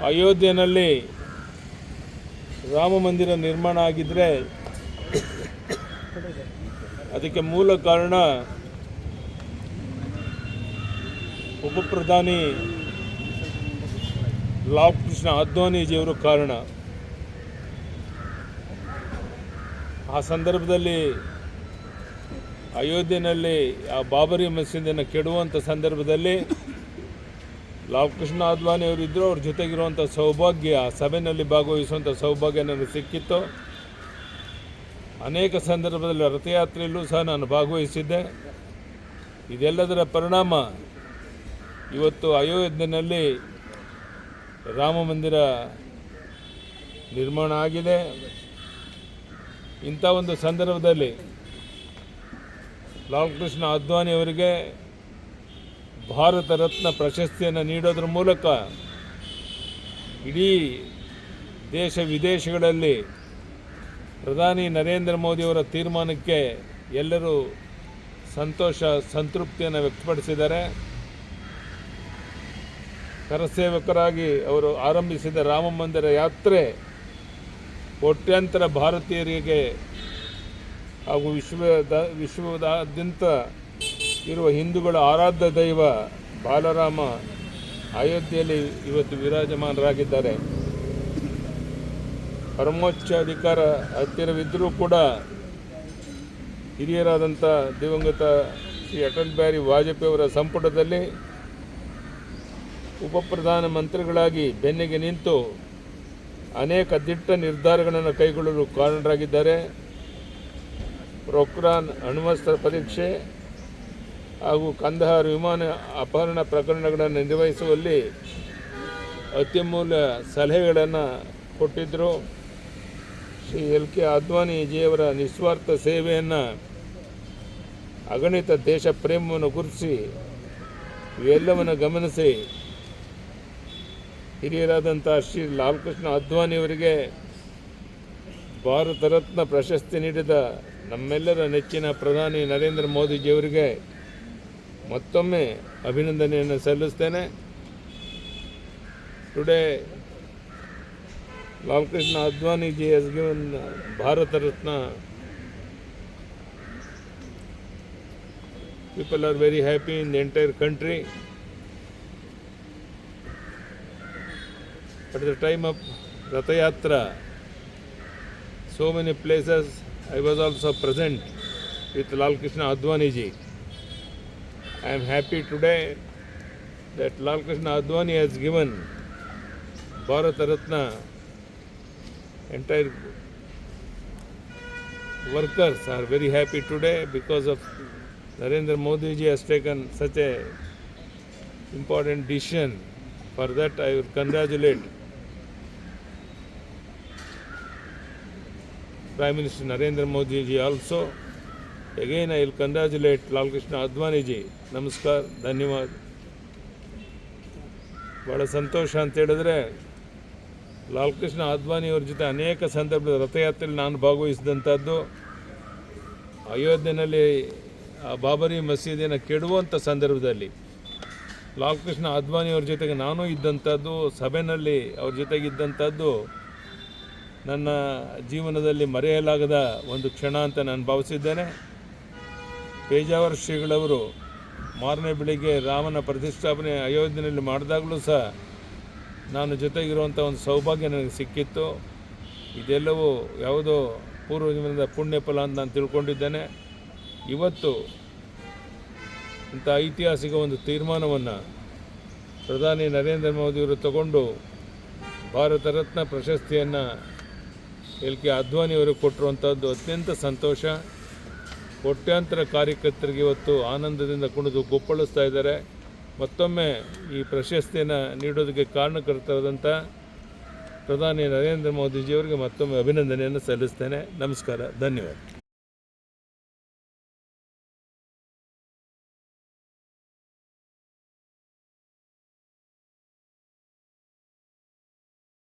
ಅಯೋಧ್ಯೆಯಲ್ಲಿ ರಾಮ ಮಂದಿರ ನಿರ್ಮಾಣ ಆಗಿದ್ದರೆ ಅದಕ್ಕೆ ಮೂಲ ಕಾರಣ ಉಪ ಪ್ರಧಾನಿ ಲಾಲ್ ಕೃಷ್ಣ ಅದ್ವಾನಿಜಿಯವರು ಕಾರಣ. ಆ ಸಂದರ್ಭದಲ್ಲಿ ಅಯೋಧ್ಯೆಯಲ್ಲಿ ಆ ಬಾಬರಿ ಮಸೀದಿಯನ್ನು ಕೆಡುವಂಥ ಸಂದರ್ಭದಲ್ಲಿ ಲಾಲ್ ಕೃಷ್ಣ ಅದ್ವಾನಿ ಅವರು ಇದ್ದರು. ಅವ್ರ ಜೊತೆಗಿರುವಂಥ ಸೌಭಾಗ್ಯ, ಆ ಸಭೆಯಲ್ಲಿ ಭಾಗವಹಿಸುವಂಥ ಸೌಭಾಗ್ಯ ನನಗೆ ಸಿಕ್ಕಿತ್ತು. ಅನೇಕ ಸಂದರ್ಭದಲ್ಲಿ ರಥಯಾತ್ರೆಯಲ್ಲೂ ಸಹ ನಾನು ಭಾಗವಹಿಸಿದ್ದೆ. ಇದೆಲ್ಲದರ ಪರಿಣಾಮ ಇವತ್ತು ಅಯೋಧ್ಯೆಯಲ್ಲಿ ರಾಮ ಮಂದಿರ ನಿರ್ಮಾಣ ಆಗಿದೆ. ಇಂಥ ಒಂದು ಸಂದರ್ಭದಲ್ಲಿ ಲಾಲ್ ಕೃಷ್ಣ ಅದ್ವಾನಿ ಅವರಿಗೆ ಭಾರತ ರತ್ನ ಪ್ರಶಸ್ತಿಯನ್ನು ನೀಡೋದ್ರ ಮೂಲಕ ಇಡೀ ದೇಶ ವಿದೇಶಗಳಲ್ಲಿ ಪ್ರಧಾನಿ ನರೇಂದ್ರ ಮೋದಿಯವರ ತೀರ್ಮಾನಕ್ಕೆ ಎಲ್ಲರೂ ಸಂತೋಷ, ಸಂತೃಪ್ತಿಯನ್ನು ವ್ಯಕ್ತಪಡಿಸಿದ್ದಾರೆ. ಕರಸೇವಕರಾಗಿ ಅವರು ಆರಂಭಿಸಿದ ರಾಮ ಮಂದಿರ ಯಾತ್ರೆ ಕೋಟ್ಯಾಂತರ ಭಾರತೀಯರಿಗೆ ಹಾಗೂ ವಿಶ್ವದಾದ್ಯಂತ ಇರುವ ಹಿಂದೂಗಳ ಆರಾಧ್ಯ ದೈವ ಬಾಲರಾಮ ಅಯೋಧ್ಯೆಯಲ್ಲಿ ಇವತ್ತು ವಿರಾಜಮಾನರಾಗಿದ್ದಾರೆ. ಪರಮೋಚ್ಚ ಅಧಿಕಾರ ಹತ್ತಿರವಿದ್ದರೂ ಕೂಡ ಹಿರಿಯರಾದಂಥ ದಿವಂಗತ ಶ್ರೀ ಅಟಲ್ ಬಿಹಾರಿ ವಾಜಪೇಯಿ ಅವರ ಸಂಪುಟದಲ್ಲಿ ಉಪ ಪ್ರಧಾನಮಂತ್ರಿಗಳಾಗಿ ಬೆನ್ನಿಗೆ ನಿಂತು ಅನೇಕ ದಿಟ್ಟ ನಿರ್ಧಾರಗಳನ್ನು ಕೈಗೊಳ್ಳಲು ಕಾರಣರಾಗಿದ್ದಾರೆ. ಪೋಖ್ರಾನ್ ಅಣ್ವಸ್ತ್ರ ಪರೀಕ್ಷೆ ಹಾಗೂ ಕಂದಹಾರ್ ವಿಮಾನ ಅಪಹರಣ ಪ್ರಕರಣಗಳನ್ನು ನಿರ್ವಹಿಸುವಲ್ಲಿ ಅತ್ಯಮೂಲ್ಯ ಸಲಹೆಗಳನ್ನು ಕೊಟ್ಟಿದ್ದರು. ಶ್ರೀ ಎಲ್ ಕೆ ಅದ್ವಾನಿಜಿಯವರ ನಿಸ್ವಾರ್ಥ ಸೇವೆಯನ್ನು, ಅಗಣಿತ ದೇಶ ಪ್ರೇಮವನ್ನು ಗುರುತಿಸಿ ಇವೆಲ್ಲವನ್ನು ಗಮನಿಸಿ ಹಿರಿಯರಾದಂಥ ಶ್ರೀ ಲಾಲ್ ಕೃಷ್ಣ ಅದ್ವಾನಿಯವರಿಗೆ ಭಾರತ ರತ್ನ ಪ್ರಶಸ್ತಿ ನೀಡಿದ ನಮ್ಮೆಲ್ಲರ ನೆಚ್ಚಿನ ಪ್ರಧಾನಿ ನರೇಂದ್ರ ಮೋದಿಜಿಯವರಿಗೆ ಮತ್ತೊಮ್ಮೆ ಅಭಿನಂದನೆಯನ್ನು ಸಲ್ಲಿಸ್ತೇನೆ. Today Lal Krishna Advani ji has given Bharat Ratna. People are very happy in the entire country. At the time of Ratha Yatra, so many places I was also present with Lal Krishna Advani ji. I am happy today that Lal Krishna Advani has given Bharat Ratna. Entire workers are very happy today because of Narendra Modi ji has taken such a important decision. For that I will congratulate Prime Minister Narendra Modi ji also. Again I will congratulate Lal Krishna Advani ji. Namaskar, ಧನ್ಯವಾದ. ಬಹಳ ಸಂತೋಷ ಅಂತ ಹೇಳಿದ್ರೆ ಲಾಲ್ ಕೃಷ್ಣ ಅದ್ವಾನಿಯವ್ರ ಜೊತೆ ಅನೇಕ ಸಂದರ್ಭದ ರಥಯಾತ್ರೆಯಲ್ಲಿ ನಾನು ಭಾಗವಹಿಸಿದಂಥದ್ದು. ಅಯೋಧ್ಯೆಯಲ್ಲಿ ಆ ಬಾಬರಿ ಮಸೀದಿಯನ್ನು ಕೆಡುವಂಥ ಸಂದರ್ಭದಲ್ಲಿ ಲಾಲ್ ಕೃಷ್ಣ ಅದ್ವಾನಿಯವ್ರ ಜೊತೆಗೆ ನಾನು ಇದ್ದಂಥದ್ದು, ಸಭೆಯಲ್ಲಿ ಅವ್ರ ಜೊತೆಗಿದ್ದಂಥದ್ದು ನನ್ನ ಜೀವನದಲ್ಲಿ ಮರೆಯಲಾಗದ ಒಂದು ಕ್ಷಣ ಅಂತ ನಾನು ಭಾವಿಸಿದ್ದೇನೆ. ಪೇಜಾವರ ಶ್ರೀಗಳವರು ಮಾರನೇ ಬೆಳಿಗ್ಗೆ ರಾಮನ ಪ್ರತಿಷ್ಠಾಪನೆ ಅಯೋಧ್ಯೆಯಲ್ಲಿ ಮಾಡಿದಾಗಲೂ ಸಹ ನಾನು ಜೊತೆಗಿರುವಂಥ ಒಂದು ಸೌಭಾಗ್ಯ ನನಗೆ ಸಿಕ್ಕಿತ್ತು. ಇದೆಲ್ಲವೂ ಯಾವುದೋ ಪೂರ್ವಜನ್ಮದ ಪುಣ್ಯ ಫಲ ಅಂತ ನಾನು ತಿಳ್ಕೊಂಡಿದ್ದೇನೆ. ಇವತ್ತು ಇಂಥ ಐತಿಹಾಸಿಕ ಒಂದು ತೀರ್ಮಾನವನ್ನು ಪ್ರಧಾನಿ ನರೇಂದ್ರ ಮೋದಿಯವರು ತಗೊಂಡು ಭಾರತ ರತ್ನ ಪ್ರಶಸ್ತಿಯನ್ನು ಎಲ್ ಕೆ ಅದ್ವಾನಿಯವರು ಕೊಟ್ಟಿರುವಂಥದ್ದು ಅತ್ಯಂತ ಸಂತೋಷ. ಕೋಟ್ಯಾಂತರ ಕಾರ್ಯಕರ್ತರಿಗೆ ಇವತ್ತು ಆನಂದದಿಂದ ಕುಣಿದು ಗೊಪ್ಪಳಿಸ್ತಾ ಇದ್ದಾರೆ. ಮತ್ತೊಮ್ಮೆ ಈ ಪ್ರಶಸ್ತಿಯನ್ನು ನೀಡೋದಕ್ಕೆ ಕಾರಣಕರ್ತರಾದಂಥ ಪ್ರಧಾನಿ ನರೇಂದ್ರ ಮೋದಿಜಿಯವರಿಗೆ ಮತ್ತೊಮ್ಮೆ ಅಭಿನಂದನೆಯನ್ನು ಸಲ್ಲಿಸ್ತೇನೆ. ನಮಸ್ಕಾರ, ಧನ್ಯವಾದ.